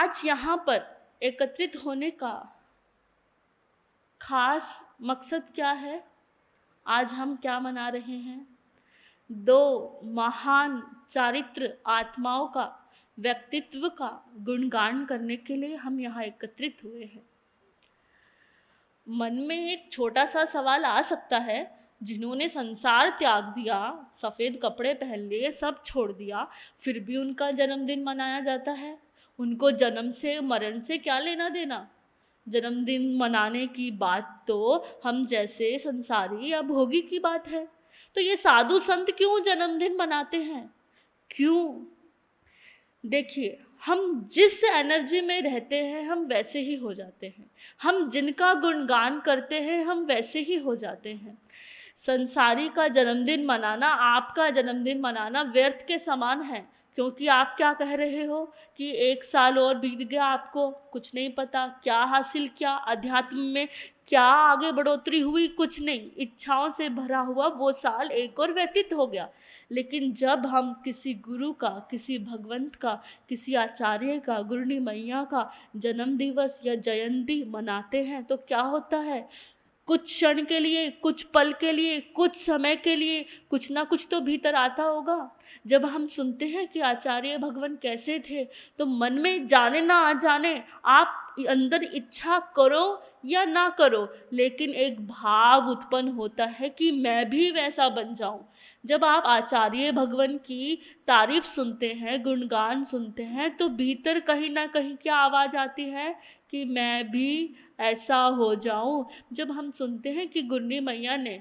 आज यहाँ पर एकत्रित होने का खास मकसद क्या है? आज हम क्या मना रहे हैं? दो महान चारित्र आत्माओं का व्यक्तित्व का गुणगान करने के लिए हम यहाँ एकत्रित हुए हैं। मन में एक छोटा सा सवाल आ सकता है, जिन्होंने संसार त्याग दिया, सफ़ेद कपड़े पहन लिए, सब छोड़ दिया, फिर भी उनका जन्मदिन मनाया जाता है। उनको जन्म से मरण से क्या लेना देना? जन्मदिन मनाने की बात तो हम जैसे संसारी या भोगी की बात है। तो ये साधु संत क्यों जन्मदिन मनाते हैं? क्यों? देखिए, हम जिस एनर्जी में रहते हैं हम वैसे ही हो जाते हैं। हम जिनका गुणगान करते हैं हम वैसे ही हो जाते हैं। संसारी का जन्मदिन मनाना, आपका जन्मदिन मनाना व्यर्थ के समान है, क्योंकि आप क्या कह रहे हो कि 1 साल और बीत गया, आपको कुछ नहीं पता, क्या हासिल किया, अध्यात्म में क्या आगे बढ़ोतरी हुई, कुछ नहीं, इच्छाओं से भरा हुआ वो साल एक और व्यतीत हो गया। लेकिन जब हम किसी गुरु का, किसी भगवंत का, किसी आचार्य का, गुरुनी मैया का जन्म दिवस या जयंती मनाते हैं तो क्या होता है? कुछ क्षण के लिए, कुछ पल के लिए, कुछ समय के लिए कुछ ना कुछ तो भीतर आता होगा। जब हम सुनते हैं कि आचार्य भगवान कैसे थे, तो मन में जाने ना आ जाने, आप अंदर इच्छा करो या ना करो, लेकिन एक भाव उत्पन्न होता है कि मैं भी वैसा बन जाऊं। जब आप आचार्य भगवान की तारीफ सुनते हैं, गुणगान सुनते हैं, तो भीतर कहीं ना कहीं क्या आवाज़ आती है कि मैं भी ऐसा हो जाऊं। जब हम सुनते हैं कि गुरनी मैया ने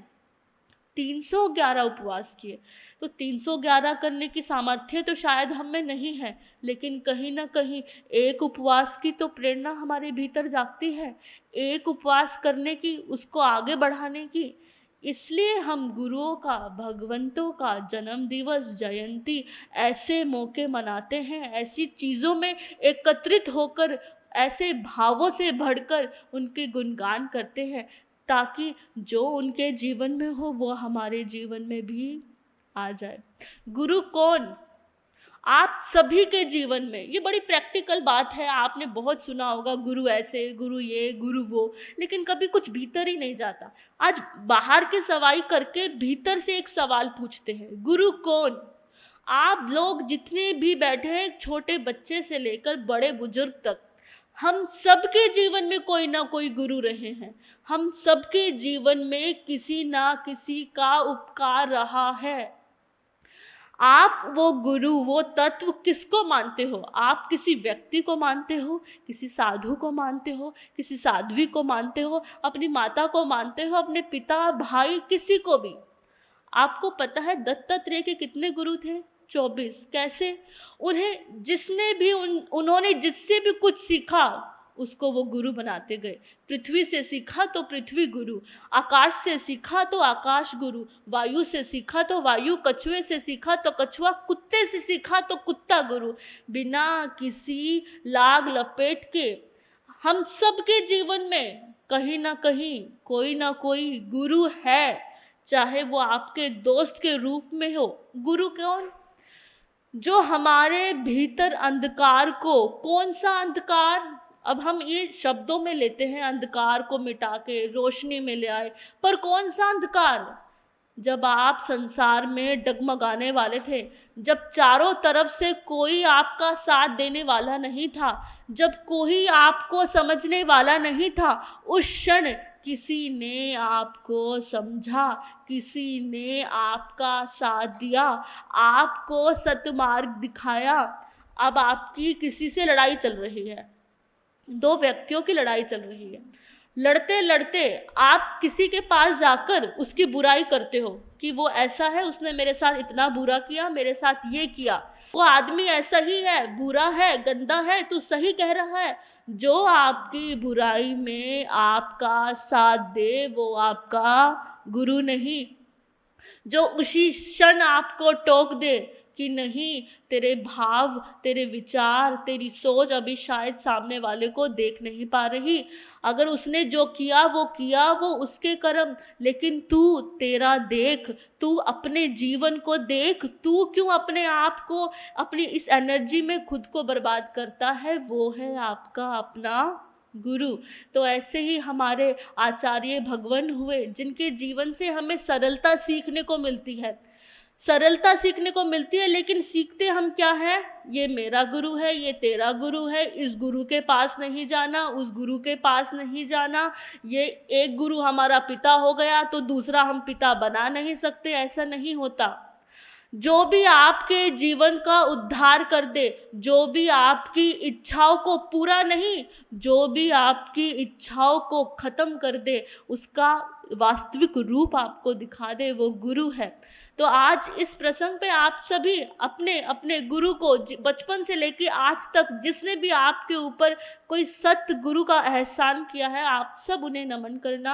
311 उपवास किए, तो 311 करने की सामर्थ्य तो शायद हम में नहीं है, लेकिन कहीं ना कहीं एक उपवास की तो प्रेरणा हमारे भीतर जागती है, एक उपवास करने की, उसको आगे बढ़ाने की। इसलिए हम गुरुओं का, भगवंतों का जन्म दिवस, जयंती ऐसे मौके मनाते हैं, ऐसी चीज़ों में एकत्रित होकर, ऐसे भावों से भरकर उनके गुणगान करते हैं, ताकि जो उनके जीवन में हो वो हमारे जीवन में भी आ जाए। गुरु कौन? आप सभी के जीवन में, ये बड़ी प्रैक्टिकल बात है, आपने बहुत सुना होगा गुरु ऐसे, गुरु ये, गुरु वो, लेकिन कभी कुछ भीतर ही नहीं जाता। आज बाहर के सवाई करके भीतर से एक सवाल पूछते हैं, गुरु कौन? आप लोग जितने भी बैठे हैं, छोटे बच्चे से लेकर बड़े बुजुर्ग तक, हम सबके जीवन में कोई ना कोई गुरु रहे हैं। हम सबके जीवन में किसी ना किसी का उपकार रहा है। आप वो गुरु, वो तत्व किसको मानते हो? आप किसी व्यक्ति को मानते हो, किसी साधु को मानते हो, किसी साध्वी को मानते हो, अपनी माता को मानते हो, अपने पिता, भाई, किसी को भी। आपको पता है दत्तात्रेय के कितने गुरु थे? 24। कैसे? उन्हें जिसने भी उन्होंने जिससे भी कुछ सीखा उसको वो गुरु बनाते गए। पृथ्वी से सीखा तो पृथ्वी गुरु, आकाश से सीखा तो आकाश गुरु, वायु से सीखा तो वायु, कछुए से सीखा तो कछुआ, कुत्ते से सीखा तो कुत्ता गुरु। बिना किसी लाग लपेट के हम सबके जीवन में कहीं ना कहीं कोई ना कोई गुरु है, चाहे वो आपके दोस्त के रूप में हो। गुरु कौन? जो हमारे भीतर अंधकार को, कौन सा अंधकार? अब हम ये शब्दों में लेते हैं, अंधकार को मिटा के रोशनी में ले आए, पर कौन सा अंधकार? जब आप संसार में डगमगाने वाले थे, जब चारों तरफ से कोई आपका साथ देने वाला नहीं था, जब कोई आपको समझने वाला नहीं था, उस क्षण किसी ने आपको समझा, किसी ने आपका साथ दिया, आपको सतमार्ग दिखाया। अब आपकी किसी से लड़ाई चल रही है, 2 व्यक्तियों की लड़ाई चल रही है। लड़ते लड़ते आप किसी के पास जाकर उसकी बुराई करते हो कि वो ऐसा है, उसने मेरे साथ इतना बुरा किया, मेरे साथ ये किया, वो आदमी ऐसा ही है, बुरा है, गंदा है, तू सही कह रहा है। जो आपकी बुराई में आपका साथ दे वो आपका गुरु नहीं। जो उसी क्षण आपको टोक दे कि नहीं, तेरे भाव, तेरे विचार, तेरी सोच अभी शायद सामने वाले को देख नहीं पा रही। अगर उसने जो किया वो उसके कर्म, लेकिन तू तेरा देख, तू अपने जीवन को देख, तू क्यों अपने आप को, अपनी इस एनर्जी में खुद को बर्बाद करता है। वो है आपका अपना गुरु। तो ऐसे ही हमारे आचार्य भगवान हुए, जिनके जीवन से हमें सरलता सीखने को मिलती है, सरलता सीखने को मिलती है। लेकिन सीखते हम क्या है, ये मेरा गुरु है, ये तेरा गुरु है, इस गुरु के पास नहीं जाना, उस गुरु के पास नहीं जाना। ये एक गुरु हमारा पिता हो गया तो दूसरा हम पिता बना नहीं सकते, ऐसा नहीं होता। जो भी आपके जीवन का उद्धार कर दे, जो भी आपकी इच्छाओं को पूरा नहीं, जो भी आपकी इच्छाओं को खत्म कर दे, उसका वास्तविक रूप आपको दिखा दे, वो गुरु है। तो आज इस प्रसंग पे आप सभी अपने अपने गुरु को बचपन से लेके आज तक जिसने भी आपके ऊपर कोई सत्य गुरु का एहसान किया है, आप सब उन्हें नमन करना।